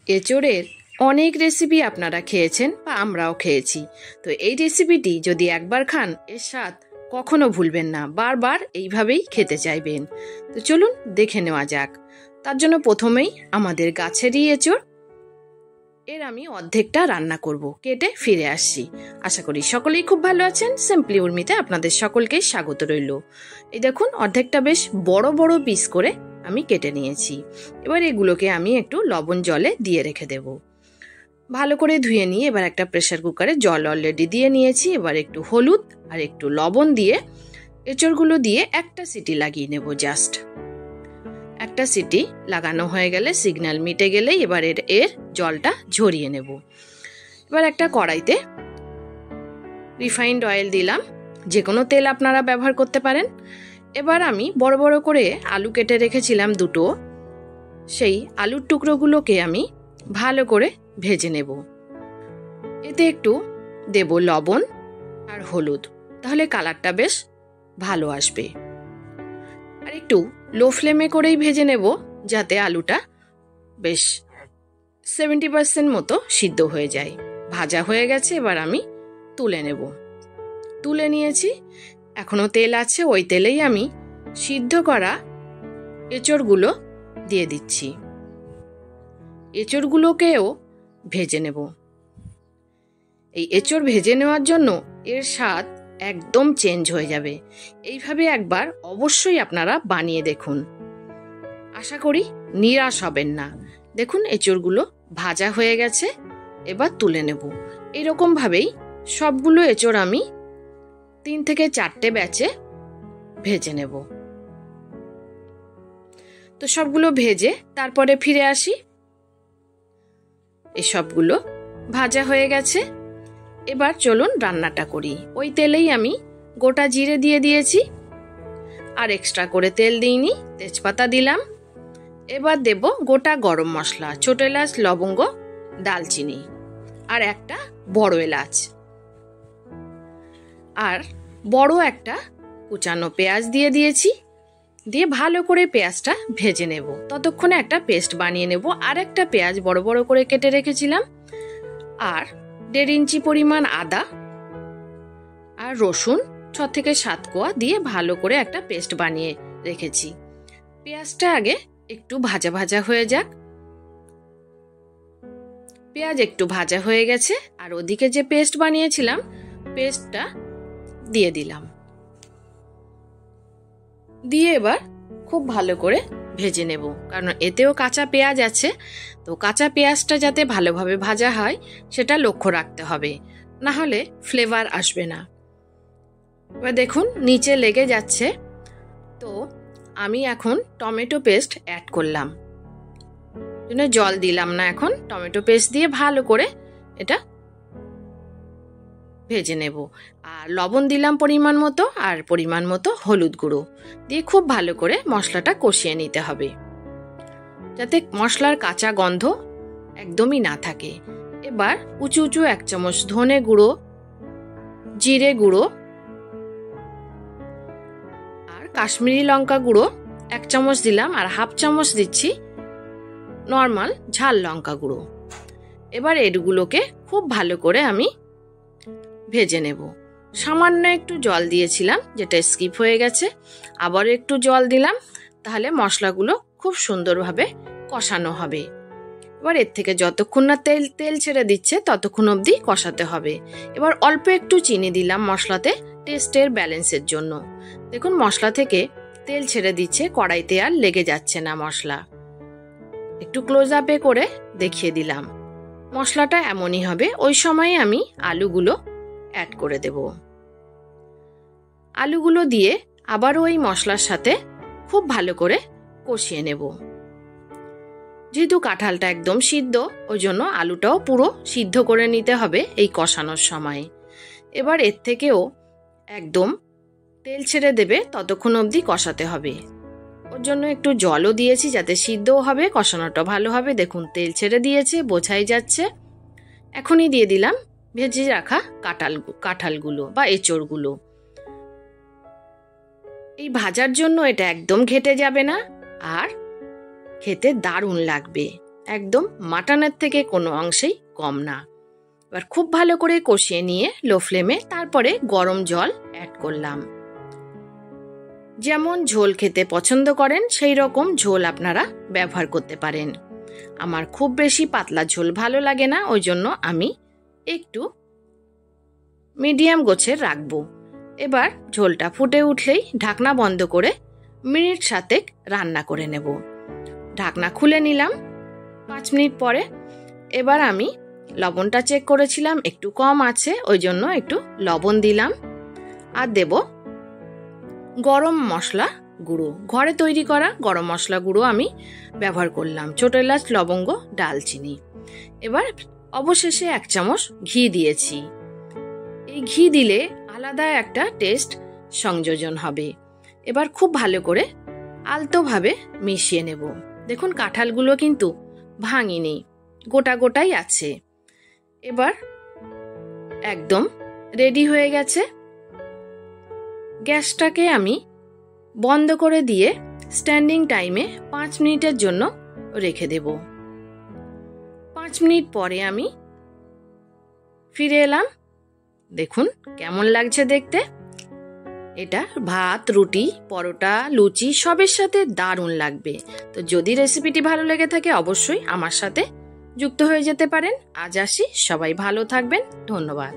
এঁচোড়ের অনেক রেসিপি আপনারা খেয়েছেন বা আমরাও খেয়েছি। তো এই রেসিপিটি যদি একবার খান এর স্বাদ কখনো ভুলবেন না, বারবার এইভাবেই খেতে চাইবেন। তো চলুন দেখে নেওয়া যাক। তার জন্য প্রথমেই আমাদের গাছেরই এঁচোড়, এর আমি অর্ধেকটা রান্না করব, কেটে ফিরে আসছি। আশা করি সকলেই খুব ভালো আছেন। সিম্পলি উর্মিতে আপনাদের সকলকে স্বাগত রইল। এই দেখুন, অর্ধেকটা বেশ বড় বড় পিস করে আমি কেটে নিয়েছি। এবার এগুলোকে আমি একটু লবণ জলে দিয়ে রেখে দেব। ভালো করে ধুয়ে নিয়ে এবার একটা প্রেসার কুকারে জল অলরেডি দিয়ে নিয়েছি। এবার একটু হলুদ আর একটু লবণ দিয়ে এঁচড়গুলো দিয়ে একটা সিটি লাগিয়ে নেব। জাস্ট একটা সিটি লাগানো হয়ে গেলে, সিগন্যাল মিটে গেলেই এবার এর জলটা ঝরিয়ে নেব। এবার একটা কড়াইতে রিফাইন্ড অয়েল দিলাম, যে কোনো তেল আপনারা ব্যবহার করতে পারেন। এবার আমি বড় বড় করে আলু কেটে রেখেছিলাম দুটো, সেই আলুর টুকরোগুলোকে আমি ভালো করে ভেজে নেব। এতে একটু দেব লবণ আর হলুদ, তাহলে কালারটা বেশ ভালো আসবে। আর একটু লো ফ্লেমে করেই ভেজে নেব, যাতে আলুটা বেশ 70% মতো সিদ্ধ হয়ে যায়। ভাজা হয়ে গেছে, এবার আমি তুলে নেব। তুলে নিয়েছি, এখনো তেল আছে, ওই তেলেই আমি সিদ্ধ করা এঁচড়গুলো দিয়ে দিচ্ছি। এঁচড়গুলোকেও ভেজে নেব। এই এঁচড় ভেজে নেওয়ার জন্য এর স্বাদ একদম চেঞ্জ হয়ে যাবে। এইভাবে একবার অবশ্যই আপনারা বানিয়ে দেখুন, আশা করি নিরাশ হবেন না। দেখুন, এঁচড়গুলো ভাজা হয়ে গেছে, এবার তুলে নেব। এরকম ভাবেই সবগুলো এঁচড় আমি 3 থেকে 4টে ব্যাচে ভেজে নেব। তো সবগুলো ভেজে তারপরে ফিরে আসি। এই সবগুলো ভাজা হয়ে গেছে, এবার চলুন রান্নাটা করি। ওই তেলেই আমি গোটা জিরে দিয়ে দিয়েছি, আর এক্সট্রা করে তেল দিইনি। তেজপাতা দিলাম। এবার দেব গোটা গরম মশলা, ছোট এলাচ, লবঙ্গ, দালচিনি আর একটা বড় এলাচ, আর বড় একটা কুচানো পেঁয়াজ দিয়ে দিয়েছি। দিয়ে ভালো করে পেঁয়াজটা ভেজে নেব। ততক্ষণে একটা পেস্ট বানিয়ে নেব। আর একটা পেঁয়াজ বড় বড় করে কেটে রেখেছিলাম, আর 1.5 ইঞ্চি পরিমাণ আদা আর রসুন 6 থেকে 7 কোয়া দিয়ে ভালো করে একটা পেস্ট বানিয়ে রেখেছি। পেঁয়াজটা আগে একটু ভাজা ভাজা হয়ে যাক। পেঁয়াজ একটু ভাজা হয়ে গেছে, আর ওদিকে যে পেস্ট বানিয়েছিলাম পেস্টটা দিয়ে দিলাম। দিয়ে এবার খুব ভালো করে ভেজে নেব, কারণ এতেও কাঁচা পেঁয়াজ আছে। তো কাঁচা পেঁয়াজটা যাতে ভালোভাবে ভাজা হয় সেটা লক্ষ্য রাখতে হবে, না হলে ফ্লেভার আসবে না। এবার দেখুন নিচে লেগে যাচ্ছে, তো আমি এখন টমেটো পেস্ট অ্যাড করলাম। জল দিলাম না, এখন টমেটো পেস্ট দিয়ে ভালো করে এটা ভেজে নেব। আর লবণ দিলাম পরিমাণ মতো, আর পরিমাণ মতো হলুদ গুঁড়ো দিয়ে খুব ভালো করে মশলাটা কষিয়ে নিতে হবে, যাতে মশলার কাঁচা গন্ধ একদমই না থাকে। এবার উঁচু উঁচু 1 চামচ ধনে গুঁড়ো, জিরে গুঁড়ো আর কাশ্মীরি লঙ্কা গুঁড়ো 1 চামচ দিলাম, আর হাফ চামচ দিচ্ছি নর্মাল ঝাল লঙ্কা গুঁড়ো। এবার এগুলোকে খুব ভালো করে আমি ভেজে নেব। সামান্য একটু জল দিয়েছিলাম, যেটা স্কিপ হয়ে গেছে, আবার একটু জল দিলাম, তাহলে মশলাগুলো খুব সুন্দরভাবে কষানো হবে। এবার এর থেকে যতক্ষণ না তেল ছেড়ে দিচ্ছে ততক্ষণ অবধি কষাতে হবে। এবার অল্প একটু চিনি দিলাম মশলাতে, টেস্টের ব্যালেন্সের জন্য। দেখুন মশলা থেকে তেল ছেড়ে দিচ্ছে, কড়াইতে আর লেগে যাচ্ছে না মশলা। একটু ক্লোজ আপে করে দেখিয়ে দিলাম। মশলাটা এমনই হবে। ওই সময়ে আমি আলুগুলো অ্যাড করে দেব। আলুগুলো দিয়ে আবারও ওই মশলার সাথে খুব ভালো করে কষিয়ে নেব। যেহেতু কাঁঠালটা একদম সিদ্ধ, ওই জন্য আলুটাও পুরো সিদ্ধ করে নিতে হবে এই কষানোর সময়। এবার এর থেকেও একদম তেল ছেড়ে দেবে, ততক্ষণ অবধি কষাতে হবে। ওর জন্য একটু জলও দিয়েছি, যাতে সিদ্ধও হবে, কষানোটা ভালো হবে। দেখুন তেল ছেড়ে দিয়েছে, বোঝাই যাচ্ছে। এখনই দিয়ে দিলাম ভেজে রাখা কাঁঠালগুলো বা এঁচড়গুলো। এই ভাজার জন্য এটা একদম ঘেটে যাবে না, আর খেতে দারুণ লাগবে। একদম মাটনের থেকে কোনো অংশেই কম না। এবার খুব ভালো করে কষিয়ে নিয়ে লো ফ্লেমে তারপরে গরম জল অ্যাড করলাম। যেমন ঝোল খেতে পছন্দ করেন সেই রকম ঝোল আপনারা ব্যবহার করতে পারেন। আমার খুব বেশি পাতলা ঝোল ভালো লাগে না, ওই জন্য আমি একটু মিডিয়াম গোছের রাখবো। এবার ঝোলটা ফুটে উঠলেই ঢাকনা বন্ধ করে মিনিট 7 রান্না করে নেব। ঢাকনা খুলে নিলাম 5 মিনিট পরে। এবার আমি লবণটা চেক করেছিলাম, একটু কম আছে, ওই জন্য একটু লবণ দিলাম। আর দেব গরম মশলা গুঁড়ো, ঘরে তৈরি করা গরম মশলা গুঁড়ো আমি ব্যবহার করলাম, ছোট এলাচ, লবঙ্গ, ডালচিনি। এবার অবশেষে 1 চামচ ঘি দিয়েছি। এই ঘি দিলে আলাদা একটা টেস্ট সংযোজন হবে। এবার খুব ভালো করে আলতোভাবে মিশিয়ে নেব। দেখুন কাঁঠালগুলো কিন্তু ভাঙিনি, গোটা গোটাই আছে। এবার একদম রেডি হয়ে গেছে। গ্যাসটাকে আমি বন্ধ করে দিয়ে স্ট্যান্ডিং টাইমে 5 মিনিটের জন্য রেখে দেব। 5 মিনিট পরে আমি ফিরে এলাম। দেখুন কেমন লাগছে দেখতে। এটা ভাত, রুটি, পরোটা, লুচি সবের সাথে দারুণ লাগবে। তো যদি রেসিপিটি ভালো লেগে থাকে অবশ্যই আমার সাথে যুক্ত হয়ে যেতে পারেন। আজ আসি, সবাই ভালো থাকবেন, ধন্যবাদ।